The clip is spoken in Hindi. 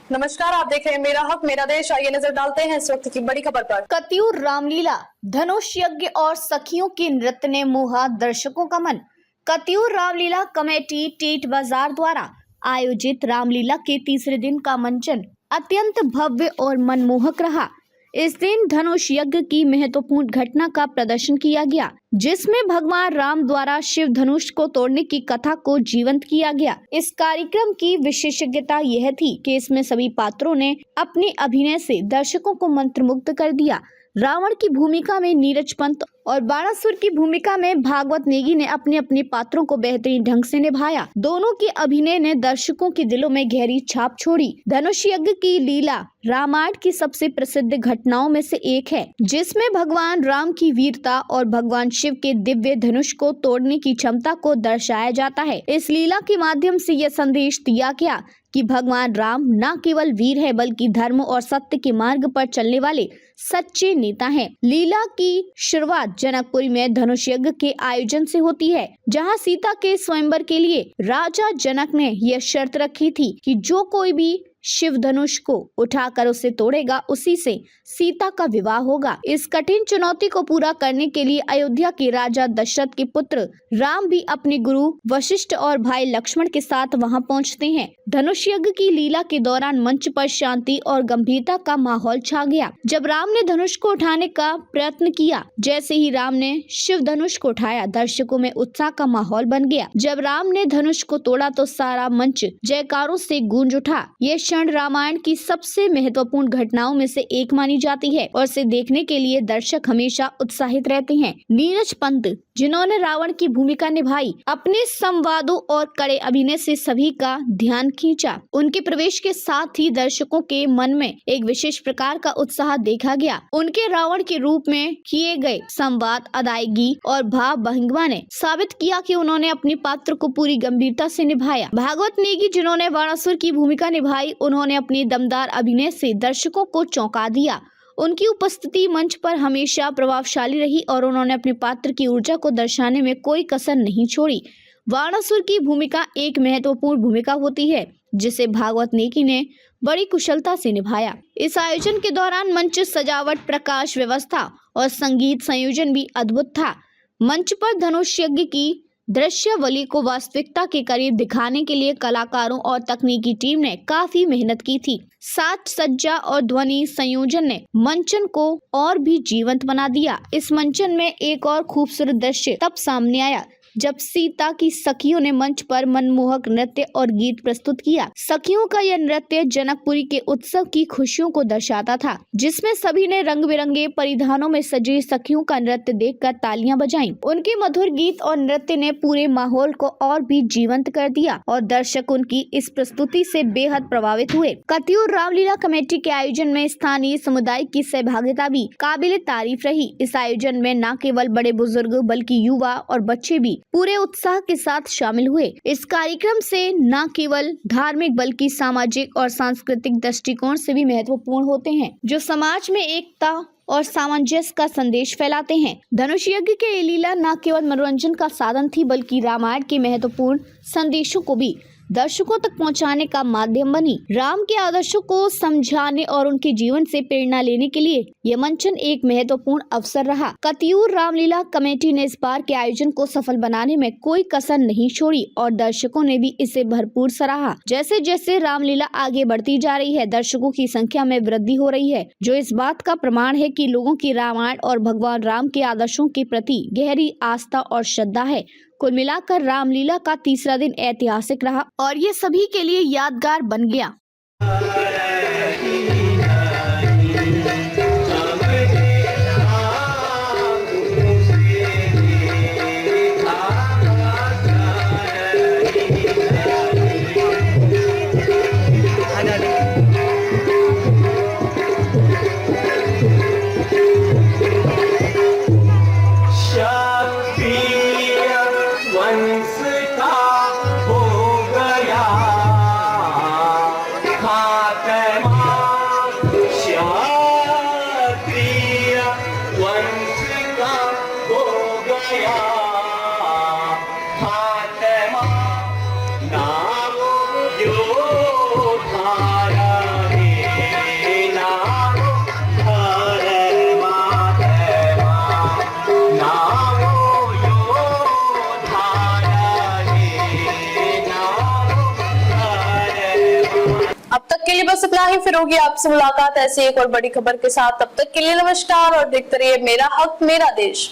नमस्कार, आप देख रहे हैं मेरा हक मेरा देश। आइए नजर डालते हैं इस वक्त की बड़ी खबर पर। कत्यूर रामलीला, धनुष यज्ञ और सखियों के नृत्य ने मोहा दर्शकों का मन। कत्यूर रामलीला कमेटी टीट बाजार द्वारा आयोजित रामलीला के तीसरे दिन का मंचन अत्यंत भव्य और मनमोहक रहा। इस दिन धनुष यज्ञ की महत्वपूर्ण घटना का प्रदर्शन किया गया, जिसमें भगवान राम द्वारा शिव धनुष को तोड़ने की कथा को जीवंत किया गया। इस कार्यक्रम की विशेषज्ञता यह थी कि इसमें सभी पात्रों ने अपने अभिनय से दर्शकों को मंत्रमुग्ध कर दिया। रावण की भूमिका में नीरज पंत और बाणासुर की भूमिका में भागवत नेगी ने अपने अपने पात्रों को बेहतरीन ढंग से निभाया। दोनों के अभिनय ने दर्शकों के दिलों में गहरी छाप छोड़ी। धनुष यज्ञ की लीला रामायण की सबसे प्रसिद्ध घटनाओं में से एक है, जिसमें भगवान राम की वीरता और भगवान शिव के दिव्य धनुष को तोड़ने की क्षमता को दर्शाया जाता है। इस लीला के माध्यम से यह संदेश दिया गया कि भगवान राम न केवल वीर है, बल्कि धर्म और सत्य के मार्ग पर चलने वाले सच्चे नेता हैं। लीला की शुरुआत जनकपुरी में धनुष यज्ञ के आयोजन से होती है, जहां सीता के स्वयंवर के लिए राजा जनक ने यह शर्त रखी थी कि जो कोई भी शिव धनुष को उठाकर उसे तोड़ेगा, उसी से सीता का विवाह होगा। इस कठिन चुनौती को पूरा करने के लिए अयोध्या के राजा दशरथ के पुत्र राम भी अपने गुरु वशिष्ठ और भाई लक्ष्मण के साथ वहां पहुंचते हैं। धनुष यज्ञ की लीला के दौरान मंच पर शांति और गंभीरता का माहौल छा गया। जब राम ने धनुष को उठाने का प्रयत्न किया, जैसे ही राम ने शिव धनुष को उठाया, दर्शकों में उत्साह का माहौल बन गया। जब राम ने धनुष को तोड़ा तो सारा मंच जयकारों से गूंज उठा। ये क्षण रामायण की सबसे महत्वपूर्ण घटनाओं में से एक मानी जाती है और इसे देखने के लिए दर्शक हमेशा उत्साहित रहते हैं। नीरज पंत, जिन्होंने रावण की भूमिका निभाई, अपने संवादों और कड़े अभिनय से सभी का ध्यान खींचा। उनके प्रवेश के साथ ही दर्शकों के मन में एक विशेष प्रकार का उत्साह देखा गया। उनके रावण के रूप में किए गए संवाद, अदायगी और भाव भंगिमा ने साबित किया कि उन्होंने अपने पात्र को पूरी गंभीरता से निभाया। भागवत नेगी, जिन्होंने बाणासुर की भूमिका निभाई, उन्होंने अपने दमदार अभिनय से दर्शकों को चौंका दिया। उनकी उपस्थिति मंच पर हमेशा प्रभावशाली रही और उन्होंने अपने पात्र की ऊर्जा को दर्शाने में कोई कसर नहीं छोड़ी। बाणासुर की भूमिका एक महत्वपूर्ण भूमिका होती है, जिसे भागवत नेगी ने बड़ी कुशलता से निभाया। इस आयोजन के दौरान मंच सजावट, प्रकाश व्यवस्था और संगीत संयोजन भी अद्भुत था। मंच पर धनुष यज्ञ की दृश्यावली को वास्तविकता के करीब दिखाने के लिए कलाकारों और तकनीकी टीम ने काफी मेहनत की थी। साज सज्जा और ध्वनि संयोजन ने मंचन को और भी जीवंत बना दिया। इस मंचन में एक और खूबसूरत दृश्य तब सामने आया जब सीता की सखियों ने मंच पर मनमोहक नृत्य और गीत प्रस्तुत किया। सखियों का यह नृत्य जनकपुरी के उत्सव की खुशियों को दर्शाता था, जिसमें सभी ने रंग बिरंगे परिधानों में सजी सखियों का नृत्य देखकर तालियां बजाईं। उनके मधुर गीत और नृत्य ने पूरे माहौल को और भी जीवंत कर दिया और दर्शक उनकी इस प्रस्तुति से बेहद प्रभावित हुए। कत्यूर रामलीला कमेटी के आयोजन में स्थानीय समुदाय की सहभागिता भी काबिले तारीफ रही। इस आयोजन में न केवल बड़े बुजुर्ग बल्कि युवा और बच्चे भी पूरे उत्साह के साथ शामिल हुए। इस कार्यक्रम से न केवल धार्मिक बल्कि सामाजिक और सांस्कृतिक दृष्टिकोण से भी महत्वपूर्ण होते हैं, जो समाज में एकता और सामंजस्य का संदेश फैलाते हैं। धनुष यज्ञ की लीला न केवल मनोरंजन का साधन थी, बल्कि रामायण के महत्वपूर्ण संदेशों को भी दर्शकों तक पहुंचाने का माध्यम बनी। राम के आदर्शों को समझाने और उनके जीवन से प्रेरणा लेने के लिए यह मंचन एक महत्वपूर्ण अवसर रहा। कत्यूर रामलीला कमेटी ने इस बार के आयोजन को सफल बनाने में कोई कसर नहीं छोड़ी और दर्शकों ने भी इसे भरपूर सराहा। जैसे जैसे रामलीला आगे बढ़ती जा रही है, दर्शकों की संख्या में वृद्धि हो रही है, जो इस बात का प्रमाण है कि लोगों की रामायण और भगवान राम के आदर्शों के प्रति गहरी आस्था और श्रद्धा है। कुल मिलाकर रामलीला का तीसरा दिन ऐतिहासिक रहा और ये सभी के लिए यादगार बन गया। वंश का हो गया बस इतना ही, फिर होगी आपसे मुलाकात ऐसी एक और बड़ी खबर के साथ। तब तक के लिए नमस्कार और देखते रहिए मेरा हक मेरा देश।